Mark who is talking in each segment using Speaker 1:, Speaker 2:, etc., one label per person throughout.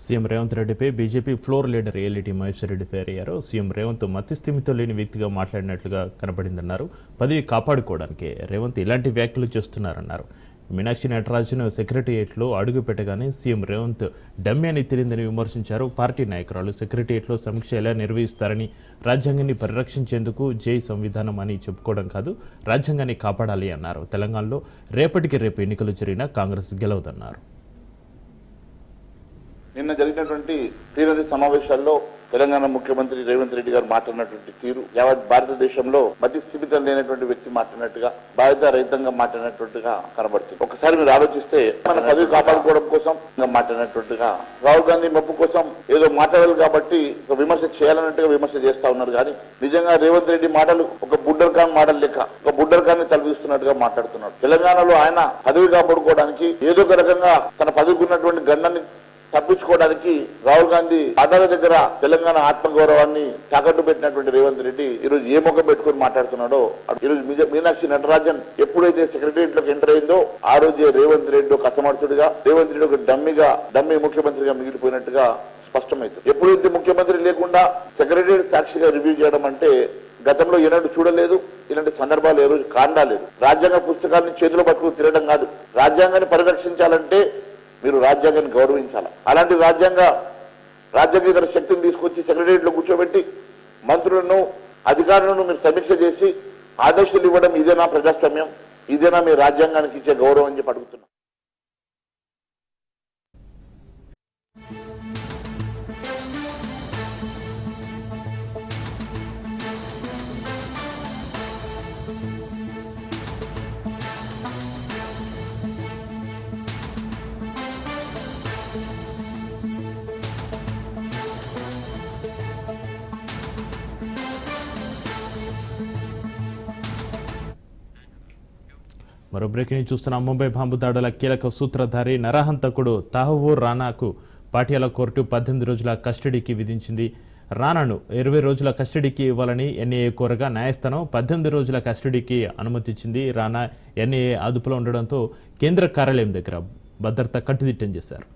Speaker 1: CM Revanth రెడ్డిపై BJP floor leader ALT Maheshwar Reddy fire అయ్యారు. CM Revanth మతిస్థిమితం లేని వ్యక్తిగా మాట్లాడినట్లుగా కనపడిందన్నారు. పదవి కాపాడుకోవడానికి రేవంత్ ఇలాంటి వ్యాఖ్యలు చేస్తున్నారన్నారు. మీనాక్షి నటరాజన్ సెక్రటేరియట్లో అడుగు పెట్టగానే సీఎం రేవంత్ డమ్మి అని తెలియదని విమర్శించారు. పార్టీ నాయకురాలు సెక్రటేరియట్లో సమీక్ష ఎలా నిర్వహిస్తారని, రాజ్యాంగాన్ని పరిరక్షించేందుకు జై సంవిధానం అని చెప్పుకోవడం కాదు, రాజ్యాంగాన్ని కాపాడాలి అన్నారు. తెలంగాణలో రేపటికి రేపు ఎన్నికలు జరిగినా కాంగ్రెస్ గెలవదన్నారు.
Speaker 2: నిన్న జరిగినటువంటి ప్లీనరీ సమావేశాల్లో తెలంగాణ ముఖ్యమంత్రి రేవంత్ రెడ్డి గారు మాట్లాడినటువంటి తీరు యావత్ భారతదేశంలో మతిస్థిమితం లేనటువంటి వ్యక్తి మాట్లాడినట్టుగా, బాధ్యత రహితంగా మాట్లాడినట్టుగా కనబడుతుంది. ఒకసారి మీరు ఆలోచిస్తే మన పదవి కాపాడుకోవడం కోసం మాట్లాడినట్టుగా, రాహుల్ గాంధీ మెప్పు కోసం ఏదో మాట్లాడాలి కాబట్టి ఒక విమర్శ చేయాలన్నట్టుగా విమర్శ చేస్తా ఉన్నారు. కానీ నిజంగా రేవంత్ రెడ్డి మాటలు ఒక బుడ్డర్ ఖాన్ మాటలు లెక్క, ఒక బుడ్డర్ ఖాన్ ని తలపిస్తున్నట్టుగా మాట్లాడుతున్నాడు. తెలంగాణలో ఆయన పదవి కాపాడుకోవడానికి ఏదో ఒక రకంగా తన పదవికి ఉన్నటువంటి గండాన్ని తప్పించుకోవడానికి రాహుల్ గాంధీ పాదాల దగ్గర తెలంగాణ ఆత్మగౌరవాన్ని తాకట్టు పెట్టినటువంటి రేవంత్ రెడ్డి ఈరోజు ఏ ముఖం పెట్టుకుని మాట్లాడుతున్నాడో, ఈరోజు మీనాక్షి నటరాజన్ ఎప్పుడైతే సెక్రటరియట్ లోకి ఎంటర్ అయిందో ఆ రోజే రేవంత్ రెడ్డి ఒక అసమర్థుడిగా, రేవంత్ రెడ్డి ఒక డమ్మీ ముఖ్యమంత్రిగా మిగిలిపోయినట్టుగా స్పష్టమైంది. ఎప్పుడైతే ముఖ్యమంత్రి లేకుండా సెక్రటరియట్ సాక్షిగా రివ్యూ చేయడం అంటే గతంలో ఏనాడు చూడలేదు. ఇలాంటి సందర్భాలు ఏ రోజు కాండాలేదు. రాజ్యాంగ పుస్తకాన్ని చేతిలో పట్టుకుని తిరగడం కాదు, రాజ్యాంగాన్ని పరిరక్షించాలంటే మీరు రాజ్యాంగాన్ని గౌరవించాలి. అలాంటి రాజ్యాంగేతర శక్తిని తీసుకొచ్చి సెక్రటరియట్ లో కూర్చోబెట్టి మంత్రులను, అధికారులను మీరు సమీక్ష చేసి ఆదేశాలు ఇవ్వడం ఇదేనా ప్రజాస్వామ్యం? ఇదేనా మీ రాజ్యాంగానికి ఇచ్చే గౌరవం అని చెప్పి అడుగుతున్నా.
Speaker 1: మరో బ్రేకింగ్ న్యూస్ చూస్తున్నాం. ముంబై బాంబు దాడుల కీలక సూత్రధారి నరహంతకుడు తహవూర్ రానాకు పాటియాలా కోర్టు 18 రోజుల కస్టడీకి విధించింది. రానాను 20 రోజుల కస్టడీకి ఇవ్వాలని ఎన్ఐఏ కోరగా న్యాయస్థానం 18 రోజుల కస్టడీకి అనుమతించింది. రానా ఎన్ఐఏ అదుపులో ఉండడంతో కేంద్ర కార్యాలయం దగ్గర భద్రత కట్టుదిట్టం చేశారు.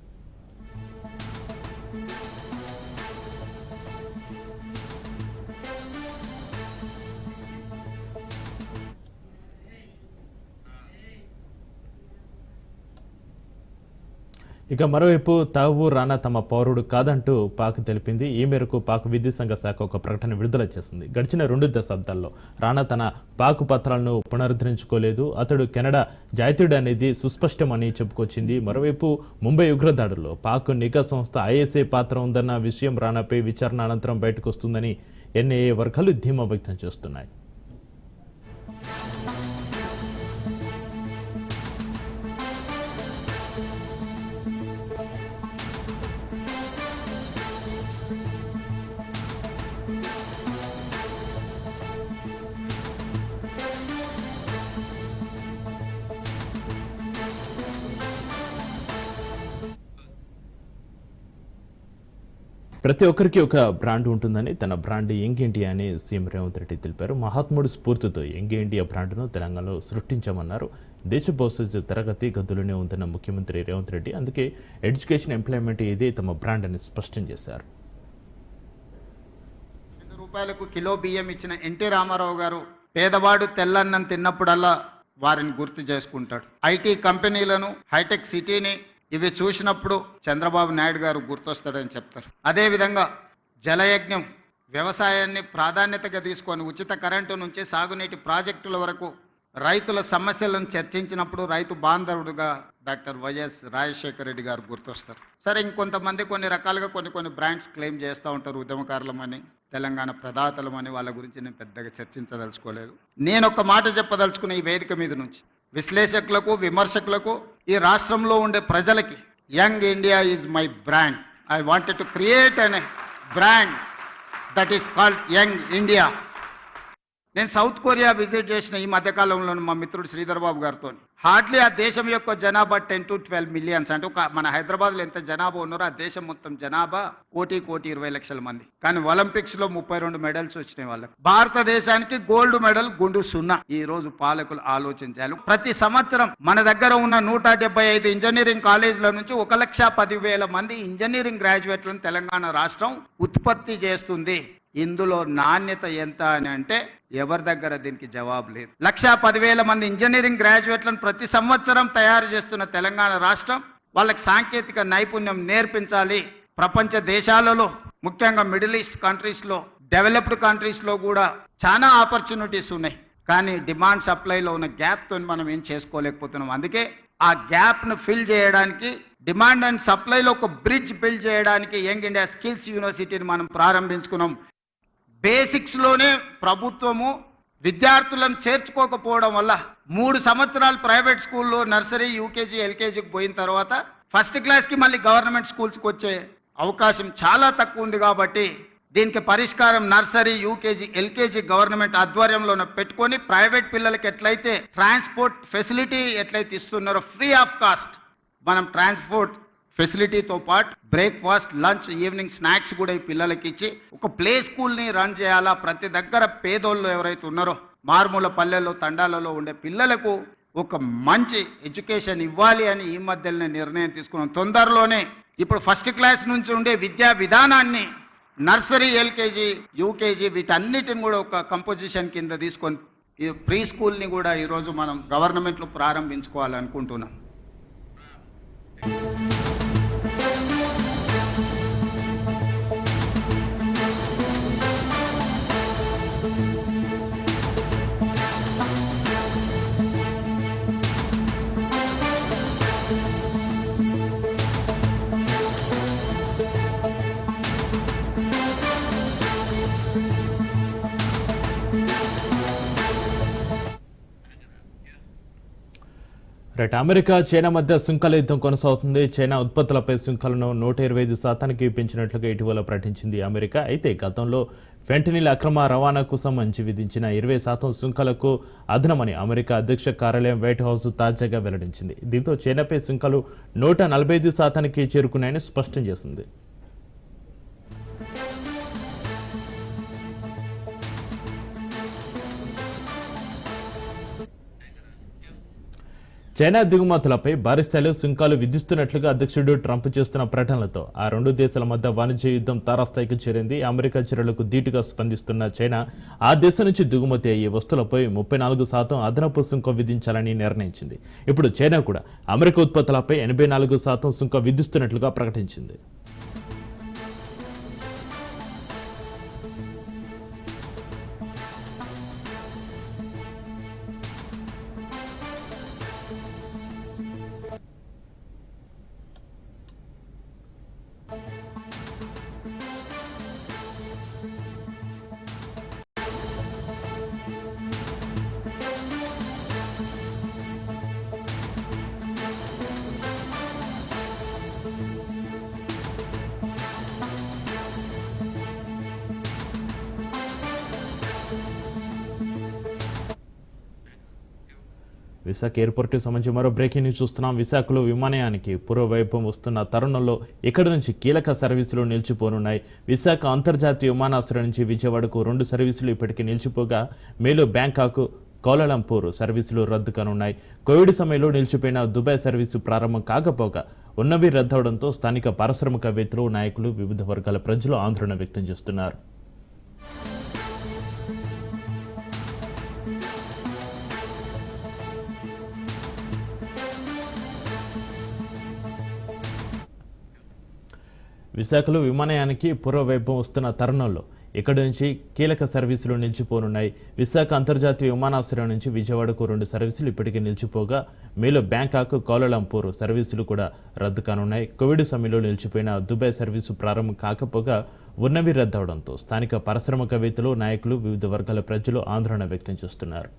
Speaker 1: ఇక మరోవైపు తహవూర్ రానా తమ పౌరుడు కాదంటూ పాక్ తెలిపింది. ఈ మేరకు పాక్ విదేశాంగ శాఖ ఒక ప్రకటన విడుదల చేసింది. గడిచిన 2 దశాబ్దాల్లో రానా తన పాక్ పత్రాలను పునరుద్ధరించుకోలేదు, అతడు కెనడా జాతీయుడు అనేది సుస్పష్టమని చెప్పుకొచ్చింది. మరోవైపు ముంబై ఉగ్రదాడుల్లో పాక్ నిఘా సంస్థ ఐఎస్ఐ పాత్ర ఉందన్న విషయం రానాపై విచారణ అనంతరం బయటకు వస్తుందని ఎన్ఐఏ వర్గాలు ధీమా వ్యక్తం చేస్తున్నాయి. ప్రతి ఒక్కరికి ఒక బ్రాండ్ ఉంటుందని, తన బ్రాండ్ యంగ్ ఇండియా అని సీఎం రేవంత్ రెడ్డి తెలిపారు. మహాత్ముడు స్ఫూర్తితో యంగ్ ఇండియా బ్రాండ్ను తెలంగాణలో సృష్టించామన్నారు. దేశ భవిష్యత్తు తరగతి గదులోనే ఉందన్న ముఖ్యమంత్రి రేవంత్ రెడ్డి అందుకే ఎడ్యుకేషన్, ఎంప్లాయ్మెంట్ ఇదే తమ బ్రాండ్ అని స్పష్టం చేశారు.
Speaker 3: ₹100 కిలో బియ్యం ఇచ్చిన ఎన్టీ రామారావు గారు పేదవాడు తెల్లన్నం తిన్నప్పుడల్లా వారిని గుర్తు చేసుకుంటాడు. ఐటీ కంపెనీలను, హైటెక్ సిటీని ఇవి చూసినప్పుడు చంద్రబాబు నాయుడు గారు గుర్తొస్తాడని చెప్తారు. అదేవిధంగా జలయజ్ఞం, వ్యవసాయాన్ని ప్రాధాన్యతగా తీసుకొని ఉచిత కరెంటు నుంచి సాగునీటి ప్రాజెక్టుల వరకు రైతుల సమస్యలను చర్చించినప్పుడు రైతు బాంధవుడుగా డాక్టర్ వైఎస్ రాజశేఖర రెడ్డి గారు గుర్తొస్తారు. సరే, ఇంకొంతమంది కొన్ని రకాలుగా కొన్ని బ్రాండ్స్ క్లెయిమ్ చేస్తూ ఉంటారు. ఉద్యమకారులమని, తెలంగాణ ప్రదాతలమని. వాళ్ళ గురించి నేను పెద్దగా చర్చించదలుచుకోలేదు. నేను ఒక మాట చెప్పదలుచుకున్న ఈ వేదిక మీద నుంచి విశ్లేషకులకు, విమర్శకులకు, ఈ రాష్ట్రంలో ఉండే ప్రజలకి, young India is my brand. I wanted to create an brand that is called young India. నేను సౌత్ కొరియా విజిట్ చేసిన ఈ మధ్యకాలంలో మా మిత్రుడు శ్రీధర్ బాబు గారితో హార్డ్లీ ఆ దేశం యొక్క జనాభా 10 to 12 మిలియన్స్. అంటే మన హైదరాబాద్లో ఎంత జనాభా ఉన్నారో ఆ దేశం మొత్తం జనాభా 1,20,00,000 మంది. కానీ ఒలింపిక్స్ లో 32 మెడల్స్ వచ్చినాయి వాళ్ళకి. భారతదేశానికి గోల్డ్ మెడల్ గుండు 0. ఈ రోజు పాలకులు ఆలోచించాలి. ప్రతి సంవత్సరం మన దగ్గర ఉన్న 175 ఇంజనీరింగ్ కాలేజీల నుంచి 1,10,000 మంది ఇంజనీరింగ్ గ్రాడ్యుయేట్లను తెలంగాణ రాష్ట్రం ఉత్పత్తి చేస్తుంది. ఇందులో నాణ్యత ఎంత అని అంటే ఎవరి దగ్గర దీనికి జవాబు లేదు. 1,10,000 మంది ఇంజనీరింగ్ గ్రాడ్యుయేట్లను ప్రతి సంవత్సరం తయారు చేస్తున్న తెలంగాణ రాష్ట్రం వాళ్ళకి సాంకేతిక నైపుణ్యం నేర్పించాలి. ప్రపంచ దేశాలలో ముఖ్యంగా మిడిల్ ఈస్ట్ కంట్రీస్లో, డెవలప్డ్ కంట్రీస్లో కూడా చాలా ఆపర్చునిటీస్ ఉన్నాయి. కానీ డిమాండ్ సప్లైలో ఉన్న గ్యాప్తో మనం ఏం చేసుకోలేకపోతున్నాం. అందుకే ఆ గ్యాప్ను ఫిల్ చేయడానికి, డిమాండ్ అండ్ సప్లైలో ఒక బ్రిడ్జ్ బిల్డ్ చేయడానికి యంగ్ ఇండియా స్కిల్స్ యూనివర్సిటీని మనం ప్రారంభించుకున్నాం. బేసిక్స్లోనే ప్రభుత్వము విద్యార్థులను చేర్చుకోకపోవడం వల్ల 3 సంవత్సరాలు ప్రైవేట్ స్కూల్లో నర్సరీ, యూకేజీ, ఎల్కేజీకి పోయిన తర్వాత ఫస్ట్ క్లాస్కి మళ్ళీ గవర్నమెంట్ స్కూల్స్కి వచ్చే అవకాశం చాలా తక్కువ ఉంది. కాబట్టి దీనికి పరిష్కారం నర్సరీ, యూకేజీ, ఎల్కేజీ గవర్నమెంట్ ఆధ్వర్యంలో పెట్టుకొని ప్రైవేట్ పిల్లలకి ఎట్లయితే ట్రాన్స్పోర్ట్ ఫెసిలిటీ ఎట్లయితే ఇస్తున్నారో ఫ్రీ ఆఫ్ కాస్ట్ మనం ట్రాన్స్పోర్ట్ ఫెసిలిటీతో పాటు బ్రేక్ఫాస్ట్, లంచ్, ఈవినింగ్ స్నాక్స్ కూడా ఈ పిల్లలకి ఇచ్చి ఒక ప్లే స్కూల్ని రన్ చేయాలా. ప్రతి దగ్గర పేదోళ్ళు ఎవరైతే ఉన్నారో మారుమూల పల్లెల్లో, తండాలలో ఉండే పిల్లలకు ఒక మంచి ఎడ్యుకేషన్ ఇవ్వాలి అని ఈ మధ్యలోనే నిర్ణయం తీసుకున్నాం. తొందరలోనే ఇప్పుడు ఫస్ట్ క్లాస్ నుంచి ఉండే విద్యా విధానాన్ని నర్సరీ, ఎల్కేజీ, యూకేజీ వీటన్నిటిని కూడా ఒక కంపోజిషన్ కింద తీసుకొని ఈ ప్రీ స్కూల్ని కూడా ఈరోజు మనం గవర్నమెంట్లో ప్రారంభించుకోవాలనుకుంటున్నాం.
Speaker 1: రైట్. అమెరికా, చైనా మధ్య సుంకాల యుద్ధం కొనసాగుతుంది. చైనా ఉత్పత్తులపై సుంకాలను 125% పెంచినట్లుగా ఇటీవల ప్రకటించింది అమెరికా. అయితే గతంలో ఫెంటనిల్ అక్రమ రవాణాకు సంబంధించి విధించిన 20% సుంకాలకు అదనమని అమెరికా అధ్యక్ష కార్యాలయం వైట్ హౌస్ తాజాగా వెల్లడించింది. దీంతో చైనాపై సుంకాలు 145% చేరుకున్నాయని స్పష్టం చేసింది. చైనా దిగుమతులపై భారీ స్థాయిలో సుంకాలు విధిస్తున్నట్లుగా అధ్యక్షుడు ట్రంప్ చేస్తున్న ప్రకటనలతో ఆ రెండు దేశాల మధ్య వాణిజ్య యుద్ధం తారాస్థాయికి చేరింది. అమెరికా చర్యలకు ధీటుగా స్పందిస్తున్న చైనా ఆ దేశం నుంచి దిగుమతి అయ్యే వస్తువులపై 34% అదనపు సుంకం విధించాలని నిర్ణయించింది. ఇప్పుడు చైనా కూడా అమెరికా ఉత్పత్తులపై 84% సుంకం విధిస్తున్నట్లుగా ప్రకటించింది. విశాఖ ఎయిర్పోర్ట్కి సంబంధించి మరో బ్రేకింగ్ న్యూస్ చూస్తున్నాం. విశాఖలో విమానయానికి పూర్వవైభవం వస్తున్న తరుణంలో ఇక్కడి నుంచి కీలక సర్వీసులు నిలిచిపోనున్నాయి. విశాఖ అంతర్జాతీయ విమానాశ్రయం నుంచి విజయవాడకు 2 సర్వీసులు ఇప్పటికీ నిలిచిపోగా మేలో బ్యాంకాక్, కౌలాలంపూర్ సర్వీసులు రద్దు కానున్నాయి. కోవిడ్ సమయంలో నిలిచిపోయిన దుబాయ్ సర్వీసు ప్రారంభం కాకపోగా ఉన్నవి రద్దవడంతో స్థానిక పారిశ్రామికవేత్తలు, నాయకులు, వివిధ వర్గాల ప్రజలు ఆందోళన వ్యక్తం చేస్తున్నారు. విశాఖలో విమానయానికి పూర్వవైభవం వస్తున్న తరుణంలో ఇక్కడి నుంచి కీలక సర్వీసులు నిలిచిపోనున్నాయి. విశాఖ అంతర్జాతీయ విమానాశ్రయం నుంచి విజయవాడకు 2 సర్వీసులు ఇప్పటికీ నిలిచిపోగా మేలో బ్యాంకాక్, కౌలాలంపూర్ సర్వీసులు కూడా రద్దు కానున్నాయి. కోవిడ్ సమయంలో నిలిచిపోయిన దుబాయ్ సర్వీసు ప్రారంభం కాకపోగా ఉన్నవి రద్దవడంతో స్థానిక పారిశ్రామికవేత్తలు, నాయకులు, వివిధ వర్గాల ప్రజలు ఆందోళన వ్యక్తం చేస్తున్నారు.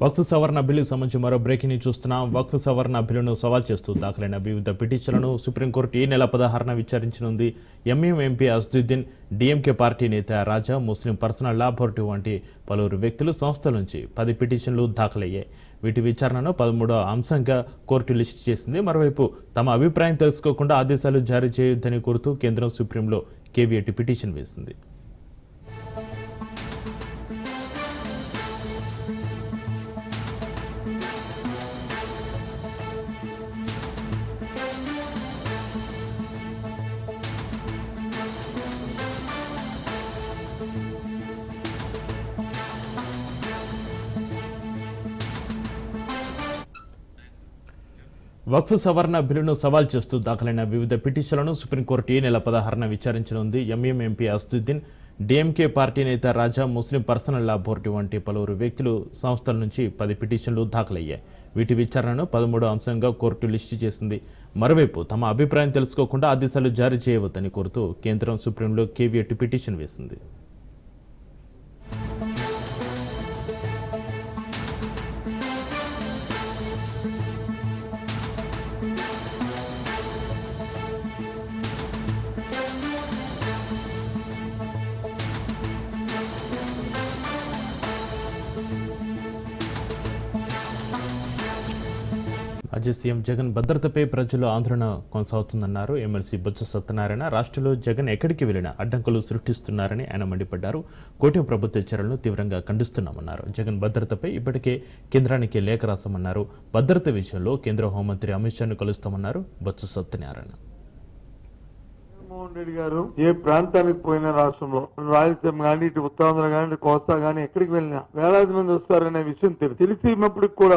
Speaker 1: వక్ఫ్ సవరణ బిల్లుకు సంబంధించి మరో బ్రేకింగ్ న్యూస్ చూస్తున్నాం. వక్ఫ్ సవరణ బిల్లును సవాల్ చేస్తూ దాఖలైన వివిధ పిటిషన్లను సుప్రీంకోర్టు ఈ నెల 16న విచారించనుంది. MM MP Asaduddin, DMK party నేత రాజా, ముస్లిం పర్సనల్ లా బోర్డు వంటి పలువురు వ్యక్తులు, సంస్థల నుంచి 10 పిటిషన్లు దాఖలయ్యాయి. వీటి విచారణను 13వ అంశంగా కోర్టు లిస్టు చేసింది. మరోవైపు తమ అభిప్రాయం తెలుసుకోకుండా ఆదేశాలు జారీ చేయొద్దని కోరుతూ కేంద్రం సుప్రీంలో కేవీఐటీ పిటిషన్ వేసింది. వక్ఫ్ సవరణ బిల్లును సవాల్ చేస్తూ దాఖలైన వివిధ పిటిషన్లను సుప్రీంకోర్టు ఈ నెల 16న విచారించనుంది. MM MP Asaduddin, DMK party నేత రాజా, ముస్లిం పర్సనల్ లా బోర్డు వంటి పలువురు వ్యక్తులు, సంస్థల నుంచి 10 పిటిషన్లు దాఖలయ్యాయి. వీటి విచారణను 13వ అంశంగా కోర్టు లిస్టు చేసింది. మరోవైపు తమ అభిప్రాయం తెలుసుకోకుండా ఆదేశాలు జారీ చేయవద్దని కోరుతూ కేంద్రం సుప్రీంలో కేవీఐటీ పిటిషన్ వేసింది. మాజీ సీఎం జగన్ భద్రతపై ప్రజలు ఆందోళన కొనసాగుతుందన్నారు ఎమ్మెల్సీ బొత్స సత్యనారాయణ. రాష్ట్రంలో జగన్ ఎక్కడికి వెళ్లినా అడ్డంకులు సృష్టిస్తున్నారని ఆయన మండిపడ్డారు. కూటమి ప్రభుత్వ చర్యలను తీవ్రంగా ఖండిస్తున్నామన్నారు. జగన్ భద్రతపై ఇప్పటికే కేంద్రానికి లేఖ రాశామన్నారు. భద్రత విషయంలో కేంద్ర హోంమంత్రి అమిత్ షాను కలుస్తామన్నారు బొత్స సత్యనారాయణ.
Speaker 4: జగన్మోహన్ రెడ్డి గారు ఏ ప్రాంతానికి పోయిన రాష్ట్రంలో రాయలసీమ కానీ, ఇటు ఉత్తరాంధ్ర కానీ, ఇటు కోస్తా కానీ ఎక్కడికి వెళ్ళినా వేలాది మంది వస్తారనే విషయం తెలిసినప్పటికి కూడా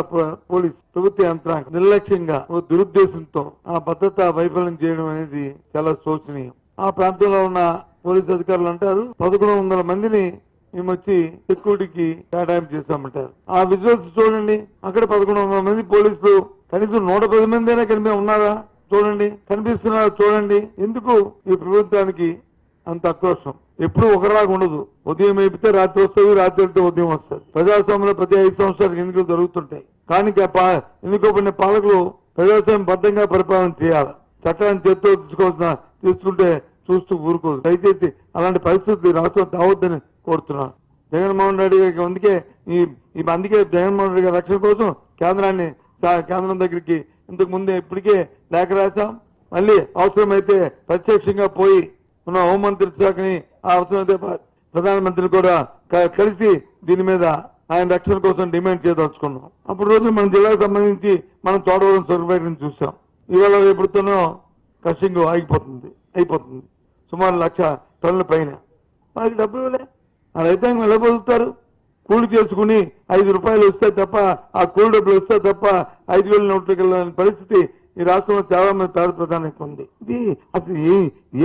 Speaker 4: పోలీస్ ప్రభుత్వ యంత్రాంగం నిర్లక్ష్యంగా ఓ దురుద్దేశంతో ఆ భద్రత వైఫల్యం చేయడం అనేది చాలా శోచనీయం. ఆ ప్రాంతంలో ఉన్న పోలీస్ అధికారులు అంటారు 1100 మందిని మేము వచ్చి సెక్యూరిటీకి కేటాయింపు చేశామంటారు. ఆ విజువల్స్ చూడండి, అక్కడ 1100 మంది పోలీసులు, కనీసం 110 మంది అయినా కనిపి ఉన్నారా చూడండి, కనిపిస్తున్నారా చూడండి. ఎందుకు ఈ ప్రభుత్వానికి అంత ఆక్రోశం? ఎప్పుడు ఒకలాగా ఉండదు. ఉదయం అయిపోతే రాత్రి వస్తుంది, రాత్రి వెళ్తే ఉదయం వస్తుంది. ప్రజాస్వామ్యంలో ప్రతి 5 సంవత్సరాలకు ఎన్నికలు జరుగుతుంటాయి. కానీ ఎన్నుకోబడిన పాలకులు ప్రజాస్వామ్యం బద్దంగా పరిపాలన చేయాలి. చట్టాన్ని చేతితో తీసుకుంటే చూస్తూ ఊరుకోదు. దయచేసి అలాంటి పరిస్థితులు రాష్ట్రం తావద్దని కోరుతున్నాను. జగన్మోహన్ రెడ్డి గారికి అందుకే జగన్మోహన్ రెడ్డి గారి రక్షణ కోసం కేంద్రం దగ్గరికి ఇంతకు ముందే ఇప్పటికే లేఖ రాశాం. మళ్ళీ అవసరమైతే ప్రత్యక్షంగా పోయి ఉన్న హోంమంత్రి శాఖని, అవసరమైతే ప్రధానమంత్రిని కూడా కలిసి దీని మీద ఆయన రక్షణ కోసం డిమాండ్ చేయదలుచుకున్నాం. అప్పుడు రోజు మన జిల్లాకు సంబంధించి మనం చోడవరం సొరబయటను చూసాం. ఇవాళ రేపుడుతోనో కషింగ్ అయిపోతుంది. సుమారు 1,00,000 టన్నుల పైన. వాళ్ళకి డబ్బు ఇవ్వలే. ఆ రైతాంగం ఎలా బతుకుతారు? కూలి చేసుకుని 5 రూపాయలు వస్తే తప్ప, ఆ కూలి డబ్బులు వస్తే తప్ప 5,000 నోట్లకి వెళ్ళని పరిస్థితి ఈ రాష్ట్రంలో చాలా మంది పేద ప్రధానికి ఉంది. ఇది అసలు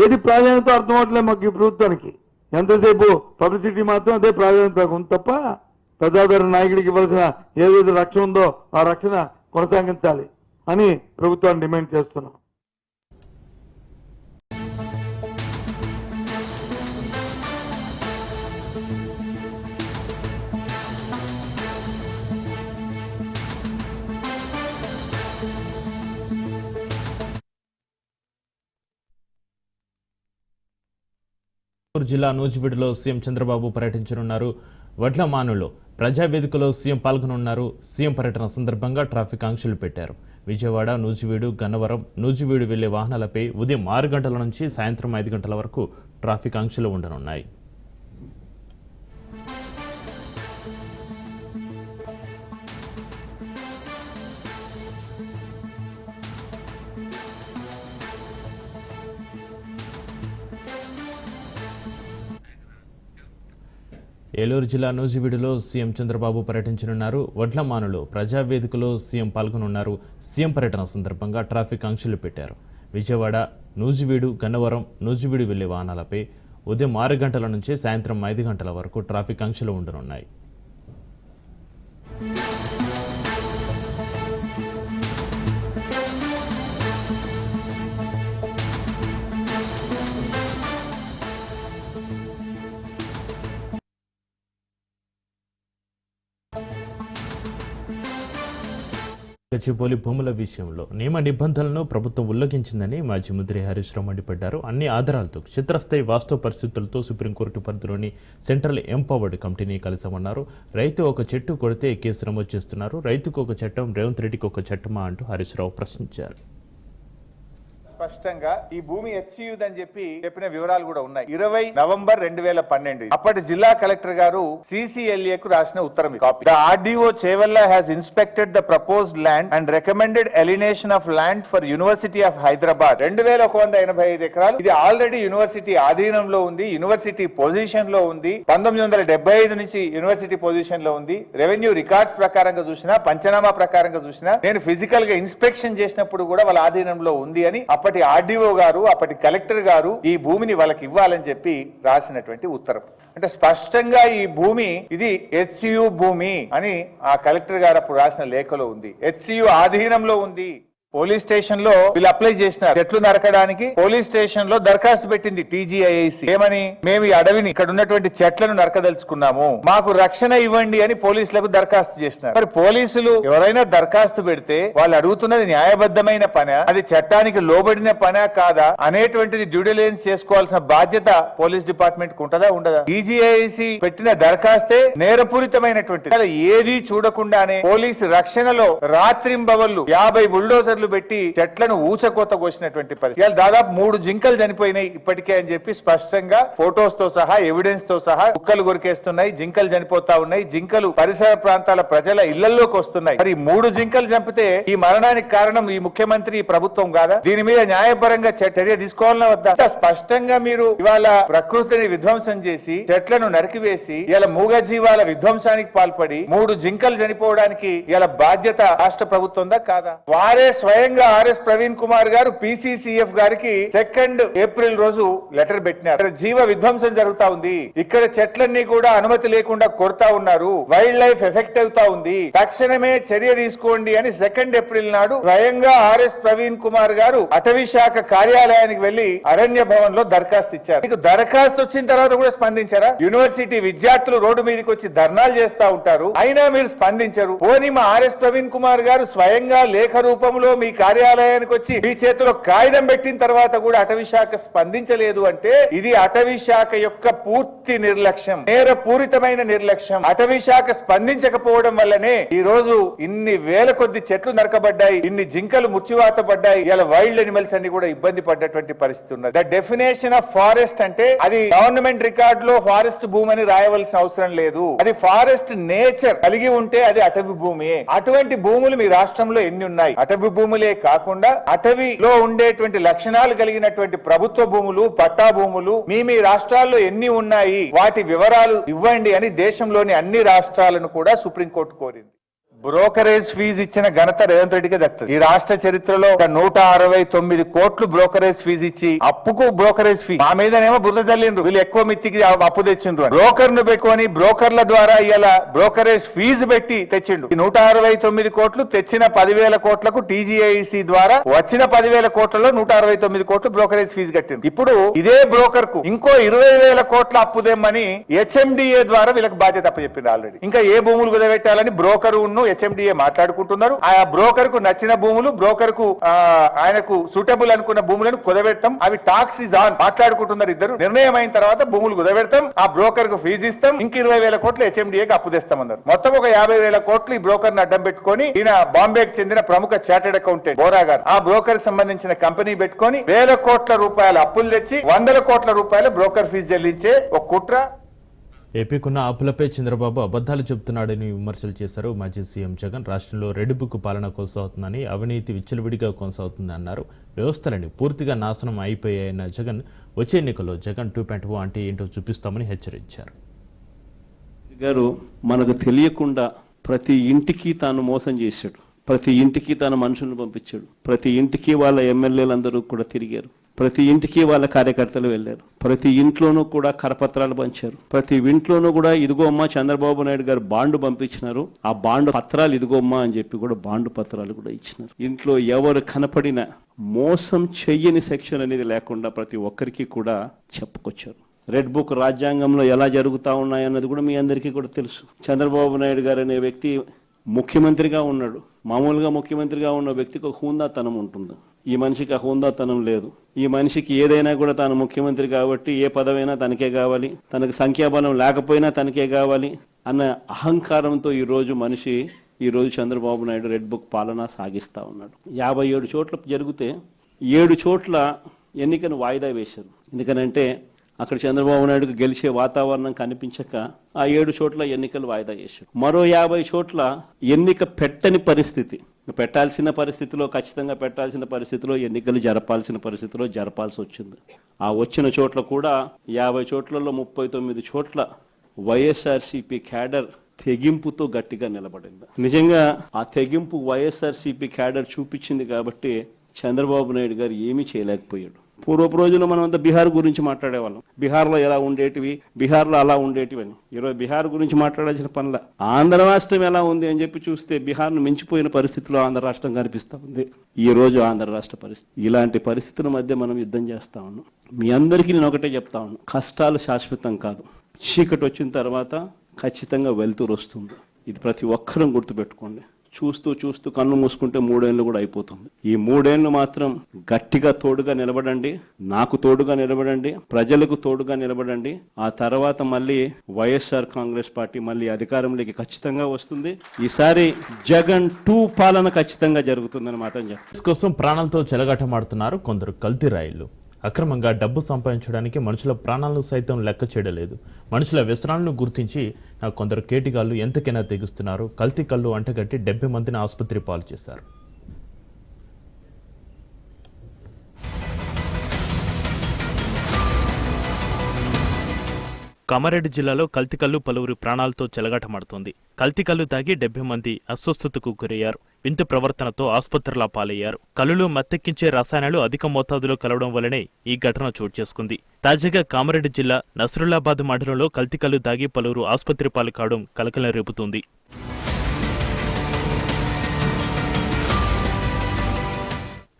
Speaker 4: ఏది ప్రాధాన్యత అర్థం అవట్లేదు మాకు ఈ ప్రభుత్వానికి. ఎంతసేపు పబ్లిసిటీ మాత్రం అదే ప్రాధాన్యత ఉంది తప్ప ప్రజాదరణ నాయకుడికి ఇవ్వాల్సిన ఏదైతే రక్షణ ఉందో ఆ రక్షణ కొనసాగించాలి అని ప్రభుత్వాన్ని డిమాండ్ చేస్తున్నాం.
Speaker 1: జిల్లా నూజివీడులో సీఎం చంద్రబాబు పర్యటించనున్నారు. వడ్లమానులో ప్రజావేదికలో సీఎం పాల్గొనున్నారు. సీఎం పర్యటన సందర్భంగా ట్రాఫిక్ ఆంక్షలు పెట్టారు. విజయవాడ, నూజివీడు, గన్నవరం, నూజివీడు వెళ్లే వాహనాలపై ఉదయం 6 గంటల నుంచి సాయంత్రం 5 గంటల వరకు ట్రాఫిక్ ఆంక్షలు ఉండనున్నాయి. ఏలూరు జిల్లా నూజివీడులో సీఎం చంద్రబాబు పర్యటించనున్నారు. వడ్లమానులో ప్రజావేదికలో సీఎం పాల్గొనున్నారు. సీఎం పర్యటన సందర్భంగా ట్రాఫిక్ ఆంక్షలు పెట్టారు. విజయవాడ, నూజివీడు, గన్నవరం, నూజివీడు వెళ్లే వాహనాలపై ఉదయం 6 గంటల నుంచి సాయంత్రం 5 గంటల వరకు ట్రాఫిక్ ఆంక్షలు ఉండనున్నాయి. గచ్చిబౌలి భూముల విషయంలో నియమ నిబంధనలను ప్రభుత్వం ఉల్లంఘించిందని మాజీ మంత్రి హరీష్ రావు మండిపడ్డారు. అన్ని ఆధారాలతో క్షేత్రస్థాయి వాస్తవ పరిస్థితులతో సుప్రీంకోర్టు పరిధిలోని సెంట్రల్ ఎంపవర్డ్ కమిటీని కలిసామన్నారు. రైతు ఒక చెట్టు కొడితే కేసు నమోదు చేస్తున్నారు. రైతుకు ఒక చట్టం, రేవంత్ రెడ్డికి ఒక చట్టమా అంటూ హరీష్ రావు ప్రశ్నించారు.
Speaker 5: స్పష్టంగా ఈ భూమి హెచ్సియుదని చెప్పిన వివరాలు కూడా ఉన్నాయి. 20 నవంబర్ 2012 అప్పటి జిల్లా కలెక్టర్ గారు CCLA కు రాసిన ఉత్తరం copy. The RDO Chevella has inspected the proposed land and recommended alienation of land for university of Hyderabad. 2185 ఎకరాలు. ఇది ఆల్రెడీ యూనివర్సిటీ ఆధీనంలో ఉంది, యూనివర్సిటీ పొజిషన్ లో ఉంది. 1975 నుంచి యూనివర్సిటీ పొజిషన్ లో ఉంది. రెవెన్యూ రికార్డ్స్ ప్రకారంగా చూసినా, పంచనామా ప్రకారంగా చూసినా, నేను ఫిజికల్ గా ఇన్స్పెక్షన్ చేసినప్పుడు కూడా వాళ్ళ ఆధీనంలో ఉంది అని అప్పటి RDO గారు, అప్పటి కలెక్టర్ గారు ఈ భూమిని వాళ్ళకి ఇవ్వాలని చెప్పి రాసినటువంటి ఉత్తరం. అంటే స్పష్టంగా ఈ భూమి ఇది HCU భూమి అని ఆ కలెక్టర్ గారు అప్పుడు రాసిన లేఖలో ఉంది. HCU ఆధీనంలో ఉంది. పోలీస్ స్టేషన్ లో వీళ్ళు అప్లై చేసినారు చెట్లు నరకడానికి. పోలీస్ స్టేషన్ లో దరఖాస్తు పెట్టింది TGIC. ఏమని? మేము ఈ అడవిని, ఇక్కడ ఉన్నటువంటి చెట్లను నరకదలుచుకున్నాము, మాకు రక్షణ ఇవ్వండి అని పోలీసులకు దరఖాస్తు చేసినారు. మరి పోలీసులు ఎవరైనా దరఖాస్తు పెడితే వాళ్ళు అడుగుతున్నది న్యాయబద్ధమైన పనా, అది చట్టానికి లోబడిన పనా కాదా అనేటువంటిది డ్యూ డిలిజెన్స్ చేసుకోవాల్సిన బాధ్యత పోలీస్ డిపార్ట్మెంట్ కు ఉంటదా ఉండదా? TGIC పెట్టిన దరఖాస్తే నేరపూరితమైనటువంటి ఏది చూడకుండానే పోలీసు రక్షణలో రాత్రింబవళ్లు 50 బుల్డోజర్ పెట్టి చెట్లను ఊచకోత కోసినటువంటి పరిస్థితి. దాదాపు 3 జింకలు చనిపోయినాయి ఇప్పటికే అని చెప్పి స్పష్టంగా ఫోటోస్ తో సహా, ఎవిడెన్స్ తో సహా కుక్కలు కొరికేస్తున్నాయి, జింకలు చనిపోతా ఉన్నాయి, జింకలు పరిసర ప్రాంతాల ప్రజల ఇళ్లలోకి వస్తున్నాయి. మరి 3 జింకలు చంపితే ఈ మరణానికి కారణం ఈ ముఖ్యమంత్రి, ఈ ప్రభుత్వం కాదా? దీని మీద న్యాయపరంగా చర్య తీసుకోవాలన్నా వద్దా? స్పష్టంగా మీరు ఇవాళ ప్రకృతిని విధ్వంసం చేసి, చెట్లను నరికివేసి, ఇలా మూగజీవాల విధ్వంసానికి పాల్పడి 3 జింకలు చనిపోవడానికి ఇలా బాధ్యత రాష్ట్ర ప్రభుత్వందా కాదా? వారే స్వయంగా RS ప్రవీణ్ కుమార్ గారు PCCF గారికి 2 ఏప్రిల్ రోజు లెటర్ పెట్టినారు. జీవ విధ్వంసం జరుగుతా ఉంది, ఇక్కడ చెట్లన్నీ కూడా అనుమతి లేకుండా కొడతా ఉన్నారు, వైల్డ్ లైఫ్ ఎఫెక్ట్ అవుతా ఉంది, తక్షణమే చర్య తీసుకోండి అని 2 ఏప్రిల్ నాడు స్వయంగా RS ప్రవీణ్ కుమార్ గారు అటవీ శాఖ కార్యాలయానికి వెళ్లి అరణ్య భవన్ లో దరఖాస్తు ఇచ్చారు. మీకు దరఖాస్తు వచ్చిన తర్వాత కూడా స్పందించారా? యూనివర్సిటీ విద్యార్థులు రోడ్డు మీదకి వచ్చి ధర్నాలు చేస్తా ఉంటారు, అయినా మీరు స్పందించరు. పోనీ మా RS ప్రవీణ్ కుమార్ గారు స్వయంగా లేఖ రూపంలో మీ కార్యాలయానికి వచ్చి మీ చేతిలో కాగితం పెట్టిన తర్వాత కూడా అటవీ శాఖ స్పందించలేదు అంటే ఇది అటవీ శాఖ యొక్క పూర్తి నిర్లక్ష్యం, నేరపూరితమైన నిర్లక్ష్యం. అటవీ శాఖ స్పందించకపోవడం వల్లనే ఈ రోజు ఇన్ని వేల కొద్ది చెట్లు నరకబడ్డాయి, ఇన్ని జింకలు ముచ్చివాత పడ్డాయి, ఇలా వైల్డ్ అనిమల్స్ అన్ని కూడా ఇబ్బంది పడ్డటువంటి పరిస్థితి ఉన్నది. ద డెఫినేషన్ ఆఫ్ ఫారెస్ట్ అంటే అది గవర్నమెంట్ రికార్డ్ లో ఫారెస్ట్ భూమి అని రాయవలసిన అవసరం లేదు. అది ఫారెస్ట్ నేచర్ కలిగి ఉంటే అది అటవీ భూమి. అటువంటి భూములు మీ రాష్ట్రంలో ఎన్ని ఉన్నాయి? అటవీ భూములే కాకుండా అటవీలో ఉండేటువంటి లక్షణాలు కలిగినటువంటి ప్రభుత్వ భూములు, పట్టా భూములు మీ రాష్ట్రాల్లో ఎన్ని ఉన్నాయి, వాటి వివరాలు ఇవ్వండి అని దేశంలోని అన్ని రాష్ట్రాలను కూడా సుప్రీంకోర్టు కోరింది. బ్రోకరేజ్ ఫీజు ఇచ్చిన ఘనత రేవంత్ రెడ్డికి దక్కుతుంది. ఈ రాష్ట్ర చరిత్రలో 169 కోట్లు బ్రోకరేజ్ ఫీజు ఇచ్చి, అప్పుకు బ్రోకరేజ్ ఫీ మా మీదనేమో బురద చల్లిండ్రు, వీళ్ళు ఎక్కువ మిత్తికి అప్పు తెచ్చిండ్రు. బ్రోకర్ ను పెట్టుకొని బ్రోకర్ల ద్వారా ఇలా బ్రోకరేజ్ ఫీజు పెట్టి తెచ్చిండు. 169 కోట్లు తెచ్చిన 10,000 కోట్లకు TGIC ద్వారా వచ్చిన 10,000 కోట్లలో 169 కోట్లు బ్రోకరేజ్ ఫీజు కట్టింది. ఇప్పుడు ఇదే బ్రోకర్ కు ఇంకో 20,000 కోట్ల అప్పు దేమ్మని HMDA ద్వారా వీళ్ళకి బాధ్యత అప్పచెప్పింది ఆల్రెడీ. ఇంకా ఏ భూములు కుదబెట్టాలని బ్రోకర్ HMDA మాట్లాడుకుంటున్నారు. ఆ బ్రోకర్ కు నచ్చిన భూములు, బ్రోకర్ కు ఆయనకు సూటబుల్ అనుకున్న భూములను కుదబెడతాం, అవి టాక్స్ ఇస్ ఆన్ మాట్లాడుకుంటున్నారు ఇద్దరు. నిర్ణయం అయిన తర్వాత భూములు కుదబెడతాం, ఆ బ్రోకర్ కు ఫీజు ఇస్తాం, ఇంక 20,000 కోట్లు HMDAకి అప్పు తెస్తామన్నారు. మొత్తం ఒక 50,000 కోట్లు ఈ బ్రోకర్ ని అడ్డం పెట్టుకొని ఈయన బాంబేకి చెందిన ప్రముఖ చార్టెడ్ అకౌంటెంట్ బోరా గారు ఆ బ్రోకర్ సంబంధించిన కంపెనీ పెట్టుకొని 1,000 కోట్ల రూపాయల అప్పులు తెచ్చి 100 కోట్ల రూపాయల బ్రోకర్ ఫీజు చెల్లించే ఒక కుట్ర.
Speaker 1: ఏపీకున్న అప్పులపై చంద్రబాబు అబద్ధాలు చెబుతున్నాడని విమర్శలు చేశారు మాజీ సీఎం జగన్. రాష్ట్రంలో రెడ్ బుక్ పాలన కొనసాగుతుందని, అవినీతి విచ్చలవిడిగా కొనసాగుతుందని అన్నారు. వ్యవస్థలని పూర్తిగా నాశనం అయిపోయాయన్న జగన్ వచ్చే ఎన్నికల్లో జగన్ 2.0 అంటే ఏంటో చూపిస్తామని హెచ్చరించారు.
Speaker 6: గారు మనకు తెలియకుండా ప్రతి ఇంటికి తాను మోసం చేశాడు, ప్రతి ఇంటికి తన మనుషులను పంపించాడు, ప్రతి ఇంటికి వాళ్ళ ఎమ్మెల్యేలందరూ కూడా తిరిగారు, ప్రతి ఇంటికి వాళ్ళ కార్యకర్తలు వెళ్ళారు, ప్రతి ఇంట్లోనూ కూడా కరపత్రాలు పంచారు, ప్రతి ఇంట్లోనూ కూడా ఇదిగో అమ్మా చంద్రబాబు నాయుడు గారు బాండు పంపించినారు, ఆ బాండు పత్రాలు ఇదిగో అమ్మా అని చెప్పి కూడా బాండు పత్రాలు కూడా ఇచ్చినారు. ఇంట్లో ఎవరు కనపడిన మోసం చెయ్యని సెక్షన్ అనేది లేకుండా ప్రతి ఒక్కరికి కూడా చెప్పుకొచ్చారు. రెడ్ బుక్ రాజ్యాంగంలో ఎలా జరుగుతూ ఉన్నాయన్నది కూడా మీ అందరికీ కూడా తెలుసు. చంద్రబాబు నాయుడు గారు అనే వ్యక్తి ముఖ్యమంత్రిగా ఉన్నాడు. మామూలుగా ముఖ్యమంత్రిగా ఉన్న వ్యక్తికి ఒక హుందాతనం ఉంటుంది. ఈ మనిషికి ఆ హుందాతనం లేదు. ఈ మనిషికి ఏదైనా కూడా తాను ముఖ్యమంత్రి కాబట్టి ఏ పదవైనా తనకే కావాలి, తనకు సంఖ్యాబలం లేకపోయినా తనకే కావాలి అన్న అహంకారంతో ఈ రోజు చంద్రబాబు నాయుడు రెడ్ బుక్ పాలన సాగిస్తా ఉన్నాడు. 57 చోట్ల జరిగితే 7 చోట్ల ఎన్నికను వాయిదా వేశారు. ఎందుకనంటే అక్కడ చంద్రబాబు నాయుడుకు గెలిచే వాతావరణం కనిపించక ఆ 7 చోట్ల ఎన్నికలు వాయిదా చేశారు. మరో 50 చోట్ల ఎన్నిక పెట్టని పరిస్థితి, ఖచ్చితంగా పెట్టాల్సిన పరిస్థితిలో ఎన్నికలు జరపాల్సి వచ్చింది. ఆ వచ్చిన చోట్ల కూడా 50 చోట్లలో 39 చోట్ల వైఎస్ఆర్సీపీ క్యాడర్ తెగింపుతో గట్టిగా నిలబడింది. నిజంగా ఆ తెగింపు వైఎస్ఆర్సీపీ క్యాడర్ చూపించింది కాబట్టి చంద్రబాబు నాయుడు గారు ఏమీ చేయలేకపోయాడు. పూర్వపు రోజుల్లో మనం అంతా బీహార్ గురించి మాట్లాడేవాళ్ళం. బీహార్లో ఎలా ఉండేటివి, బీహార్లో అలా ఉండేటివి అని. ఈరోజు బీహార్ గురించి మాట్లాడాల్సిన పనుల ఆంధ్ర రాష్ట్రం ఎలా ఉంది అని చెప్పి చూస్తే బీహార్ను మించిపోయిన పరిస్థితిలో ఆంధ్ర రాష్ట్రం కనిపిస్తూ ఉంది. ఈ రోజు ఆంధ్ర రాష్ట్ర పరిస్థితి, ఇలాంటి పరిస్థితుల మధ్య మనం యుద్ధం చేస్తా ఉన్నాం. మీ అందరికీ నేను ఒకటే చెప్తా ఉన్నాను, కష్టాలు శాశ్వతం కాదు. చీకటి వచ్చిన తర్వాత ఖచ్చితంగా వెలుతురు వస్తుంది. ఇది ప్రతి ఒక్కరం గుర్తుపెట్టుకోండి. చూస్తూ కన్ను మూసుకుంటే 3 ఏళ్ళు కూడా అయిపోతుంది. ఈ 3 ఏళ్ళు మాత్రం గట్టిగా తోడుగా నిలబడండి, నాకు తోడుగా నిలబడండి, ప్రజలకు తోడుగా నిలబడండి. ఆ తర్వాత మళ్ళీ వైఎస్ఆర్ కాంగ్రెస్ పార్టీ మళ్ళీ అధికారంలోకి ఖచ్చితంగా వస్తుంది. ఈసారి జగన్ 2 పాలన ఖచ్చితంగా జరుగుతుందని మాత్రం చెప్తాను.
Speaker 1: కోసం ప్రాణాలతో చెలగాటమాడుతున్నారు కొందరు కల్తీ రాయిళ్లు. అక్రమంగా డబ్బు సంపాదించడానికి మనుషుల ప్రాణాలను సైతం లెక్క చేయడలేదు. మనుషుల వ్యసనాలను గుర్తించి కొందరు కేటిగాళ్లు ఎంతకైనా తెగిస్తున్నారు. కల్తీ కళ్ళు అంటగట్టి 70 మందిని ఆసుపత్రి పాలు చేశారు. కామారెడ్డి జిల్లాలో కల్తీకల్లు పలువురు ప్రాణాలతో చెలగాటమాడుతోంది. కల్తీకల్లు తాగి 70 మంది అస్వస్థతకు గురయ్యారు. వింత ప్రవర్తనతో ఆసుపత్రుల పాలయ్యారు. కల్లులో మత్తెక్కించే రసాయనాలు అధిక మోతాదులో కలవడం వల్లనే ఈ ఘటన చోటు చేసుకుంది. తాజాగా కామారెడ్డి జిల్లా నస్రుల్లాబాద్ మండలంలో కల్తీకల్లు తాగి పలువురు ఆసుపత్రి పాలు కావడం కలకలం రేపుతుంది.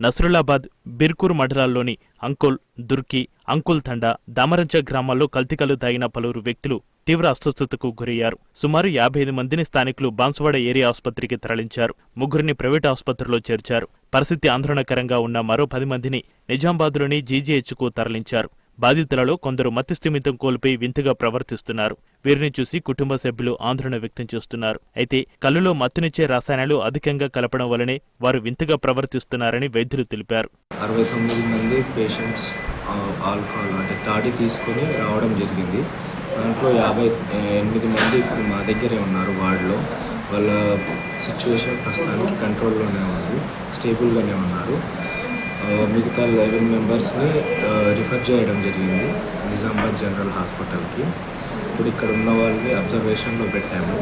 Speaker 1: నస్రుల్లాబాద్, బిర్కూర్ మండలాల్లోని అంకోల్, దుర్కి, అంకుల్ తండా, దామరంచ గ్రామాల్లో కల్తీకల్లు తాగిన పలువురు వ్యక్తులు తీవ్ర అస్వస్థతకు గురయ్యారు. సుమారు 55 మందిని స్థానికులు బాన్సువాడ ఏరియా ఆసుపత్రికి తరలించారు. 3 ప్రైవేట్ ఆసుపత్రిలో చేర్చారు. పరిస్థితి ఆందోళనకరంగా ఉన్న మరో 10 మందిని నిజామాబాద్లోని జీజీహెచ్కు తరలించారు. బాధితులలో కొందరు మతిస్థిమితం కోల్పోయి వింతగా ప్రవర్తిస్తున్నారు. వీరిని చూసి కుటుంబ సభ్యులు ఆందోళన వ్యక్తం చేస్తున్నారు. అయితే కల్లులో మత్తునిచ్చే రసాయనాలు అధికంగా కలపడం వల్లనే వారు వింతగా ప్రవర్తిస్తున్నారని వైద్యులు తెలిపారు.
Speaker 7: 69 మంది పేషెంట్స్ ఆల్కహాల్ అంటే తాడి తీసుకొని రావడం జరిగింది. దాంట్లో 58 మంది ఇప్పుడు మా దగ్గరే ఉన్నారు వార్డులో. వాళ్ళ సిచ్యువేషన్ ప్రస్తుతానికి కంట్రోల్లోనే ఉంది, స్టేబుల్గానే ఉన్నారు. మిగతా 11 మెంబర్స్ని రిఫర్ చేయడం జరిగింది నిజామాబాద్ జనరల్ హాస్పిటల్కి. ఇప్పుడు ఇక్కడ ఉన్న వాళ్ళని అబ్జర్వేషన్లో పెట్టాము.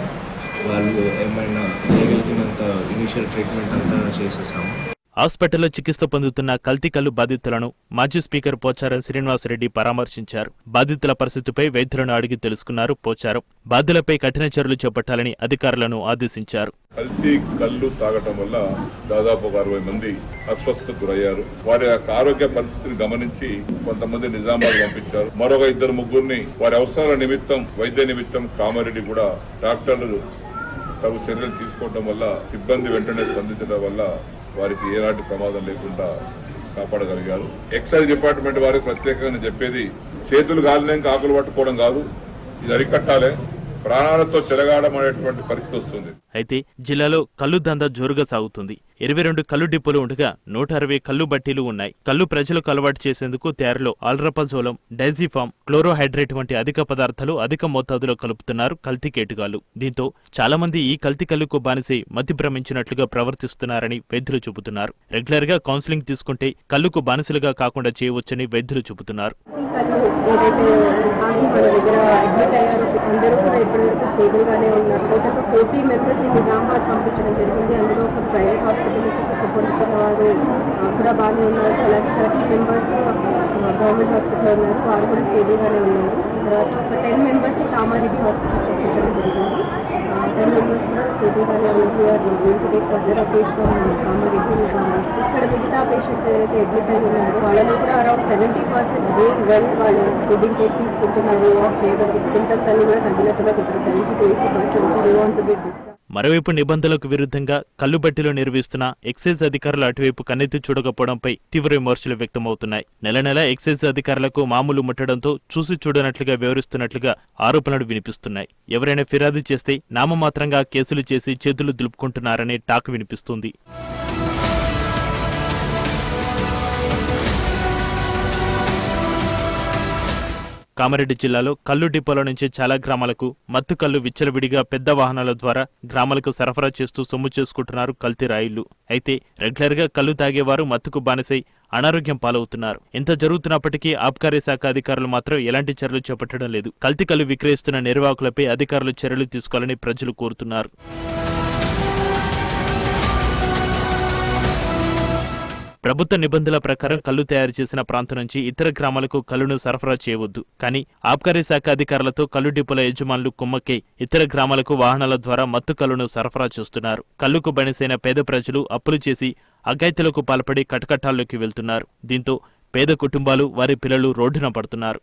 Speaker 7: వాళ్ళు ఏమైనా చేయగలిగినంత ఇనిషియల్ ట్రీట్మెంట్ అంతా చేసేసాము.
Speaker 1: హాస్పిటల్లో చికిత్స పొందుతున్న కల్తీకల్లు బాధితులను మాజీ స్పీకర్ పోచారం శ్రీనివాసరెడ్డి పరామర్శించారు. బాధితుల పరిస్థితిపై వైద్యులను అడిగి తెలుసుకున్నారు పోచారం. బాధ్యులపై కఠిన చర్యలు చేపట్టాలని అధికారులను ఆదేశించారు.
Speaker 8: కల్తీ కళ్ళు తాగటం వల్ల దాదాపు 60 మంది అస్వస్థతకు గురయ్యారు. వారి యొక్క ఆరోగ్య పరిస్థితిని గమనించి కొంతమంది నిజామాబాద్ పంపించారు. మరొక 2-3 వారి అవసరాల నిమిత్తం, వైద్య నిమిత్తం కామారెడ్డి కూడా డాక్టర్లు తగు చర్యలు తీసుకోవడం వల్ల, సిబ్బంది వెంటనే స్పందించడం వల్ల వారికి ఏనాటి ప్రమాదం లేకుండా కాపాడగలిగారు. ఎక్సైజ్ డిపార్ట్మెంట్ వారికి ప్రత్యేకంగా చెప్పేది, చేతులు గాలినాక ఆకులు పట్టుకోవడం కాదు, ఇది అరికట్టాలి. ప్రాణాలతో చెలగాడమనేటువంటి పరిస్థితి వస్తుంది.
Speaker 1: అయితే జిల్లాలో కల్లు దందా జోరుగా సాగుతుంది. 22 కల్లు డిపోలు ఉండగా 160 కల్లు బట్టీలు ఉన్నాయి. కల్లు ప్రజలకు అలవాటు చేసేందుకు తయారీలో ఆల్రపజోలం, డైజిఫామ్, క్లోరోహైడ్రేట్ వంటి అధిక పదార్థాలు అధిక మోతాదులో కలుపుతున్నారు కల్తీ కేటుగాళ్లు. దీంతో చాలా మంది ఈ కల్తీ కల్లుకు బానిసై మతి భ్రమించినట్లుగా ప్రవర్తిస్తున్నారని వైద్యులు చెబుతున్నారు. రెగ్యులర్ గా కౌన్సిలింగ్ తీసుకుంటే కల్లుకు బానిసలుగా కాకుండా చేయవచ్చని వైద్యులు చెబుతున్నారు.
Speaker 9: స్టేబుల్గానే ఉన్నారు. టోటల్ 40 మెంబర్స్ని నిజామాబాద్ పంపించడం జరిగింది. అందులో ఒక ప్రైవేట్ హాస్పిటల్లో చికిత్స పొందుతున్న వారు కూడా బాగానే ఉన్నారు. అలాగే 30 మెంబర్స్ గవర్నమెంట్ హాస్పిటల్లో ఉన్నారు, వారు కూడా స్టేబుల్గానే ఉన్నారు. తర్వాత ఒక 10 మెంబర్స్ని కామారెడ్డి హాస్పిటల్ పంపించడం జరిగింది. 10 మెంబర్స్ కూడా స్టేబుల్గానే ఉన్నారు. Further updates Kamareddy Nizamabad. ఇక్కడ మిగతా పేషెంట్స్ ఎవరైతే అడ్మిట్ అయి ఉన్నారో వాళ్ళలో కూడా అరౌండ్ 70% డూయింగ్ వెల్. వాళ్ళు ఫుడ్డింగ్ టెస్ట్ తీసుకుంటున్నారు, వాక్ చేయడం, సింటమ్స్ అన్ని కూడా తగ్గినట్టుగా చెప్పారు. 70 to 80% we want to get discharged.
Speaker 1: మరోవైపు నిబంధనలకు విరుద్ధంగా కల్లుబట్టిలో నిర్వహిస్తున్న ఎక్సైజ్ అధికారులు అటువైపు కన్నెత్తి చూడకపోవడంపై తీవ్ర విమర్శలు వ్యక్తమవుతున్నాయి. నెల నెల ఎక్సైజ్ అధికారులకు మామూలు ముట్టడంతో చూసి చూడనట్లుగా వ్యవహరిస్తున్నట్లుగా ఆరోపణలు వినిపిస్తున్నాయి. ఎవరైనా ఫిర్యాదు చేస్తే నామమాత్రంగా కేసులు చేసి చేతులు దులుపుకుంటున్నారనే టాక్ వినిపిస్తుంది. కామారెడ్డి జిల్లాలో కల్లు డిపోల నుంచి చాలా గ్రామాలకు మత్తు కల్లు విచ్చలవిడిగా పెద్ద వాహనాల ద్వారా గ్రామాలకు సరఫరా చేస్తూ సొమ్ము చేసుకుంటున్నారు కల్తీ రాయిళ్లు. అయితే రెగ్యులర్ గా కల్లు తాగేవారు మత్తుకు బానిసై అనారోగ్యం పాలవుతున్నారు. ఇంత జరుగుతున్నప్పటికీ ఆబ్కారీ శాఖ అధికారులు మాత్రం ఎలాంటి చర్యలు చేపట్టడం లేదు. కల్తీ కల్లు విక్రయిస్తున్న నిర్వాహకులపై అధికారులు చర్యలు తీసుకోవాలని ప్రజలు కోరుతున్నారు. ప్రభుత్వ నిబంధనల ప్రకారం కల్లు తయారు చేసిన ప్రాంతం నుంచి ఇతర గ్రామాలకు కల్లును సరఫరా చేయవద్దు. కానీ ఆబ్కారీ శాఖ అధికారులతో కల్లు డిపోల యజమానులు కుమ్మక్కై ఇతర గ్రామాలకు వాహనాల ద్వారా మత్తు కల్లును సరఫరా చేస్తున్నారు. కల్లుకు బనిసైన పేద ప్రజలు అప్పులు చేసి అఘాయిత్యాలకు పాల్పడి కటకటాల్లోకి వెళ్తున్నారు. దీంతో పేద కుటుంబాలు వారి పిల్లలు రోడ్డున పడుతున్నారు.